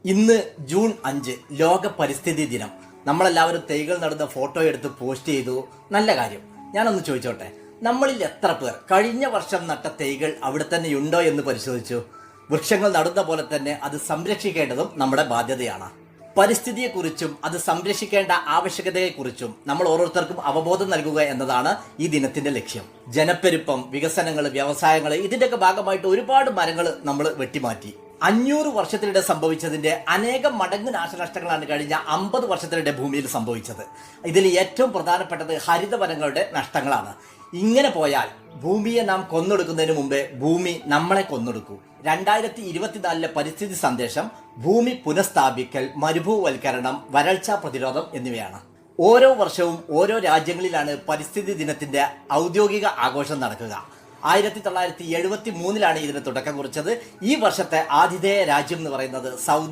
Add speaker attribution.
Speaker 1: ഇന്ന് ജൂൺ 5 ലോക പരിസ്ഥിതി ദിനം. നമ്മളെല്ലാവരും തൈകൾ നടുന്ന ഫോട്ടോ എടുത്ത് പോസ്റ്റ് ചെയ്തു. നല്ല കാര്യം. ഞാനൊന്ന് ചോദിച്ചോട്ടെ, നമ്മളിൽ എത്ര പേർ കഴിഞ്ഞ വർഷം നട്ട തൈകൾ അവിടെ തന്നെ ഉണ്ടോ എന്ന് പരിശോധിച്ചു? വൃക്ഷങ്ങൾ നടുന്ന പോലെ തന്നെ അത് സംരക്ഷിക്കേണ്ടതും നമ്മുടെ ബാധ്യതയാണ്. പരിസ്ഥിതിയെക്കുറിച്ചും അത് സംരക്ഷിക്കേണ്ട ആവശ്യകതയെക്കുറിച്ചും നമ്മൾ ഓരോരുത്തർക്കും അവബോധം നൽകുക എന്നതാണ് ഈ ദിനത്തിന്റെ ലക്ഷ്യം. ജനപ്പെരുപ്പം, വികസനങ്ങൾ, വ്യവസായങ്ങൾ, ഇതിന്റെയൊക്കെ ഭാഗമായിട്ട് ഒരുപാട് മരങ്ങൾ നമ്മൾ വെട്ടിമാറ്റി. 500 വർഷത്തിനിടെ സംഭവിച്ചതിന്റെ അനേകം മടങ്ങ് നാശനഷ്ടങ്ങളാണ് കഴിഞ്ഞ 50 വർഷത്തിനിടെ ഭൂമിയിൽ സംഭവിച്ചത്. ഇതിൽ ഏറ്റവും പ്രധാനപ്പെട്ടത് ഹരിതവനങ്ങളുടെ നഷ്ടങ്ങളാണ്. ഇങ്ങനെ പോയാൽ ഭൂമിയെ നാം കൊന്നൊടുക്കുന്നതിന് മുമ്പേ ഭൂമി നമ്മളെ കൊന്നൊടുക്കൂ. 2024 പരിസ്ഥിതി സന്ദേശം ഭൂമി പുനഃസ്ഥാപിക്കൽ, മരുഭൂവൽക്കരണം, വരൾച്ചാ പ്രതിരോധം എന്നിവയാണ്. ഓരോ വർഷവും ഓരോ രാജ്യങ്ങളിലാണ് പരിസ്ഥിതി ദിനത്തിന്റെ ഔദ്യോഗിക ആഘോഷം നടക്കുക. 1973 ഇതിന് തുടക്കം കുറിച്ചത്. ഈ വർഷത്തെ ആതിഥേയ രാജ്യം എന്ന് പറയുന്നത് സൗദി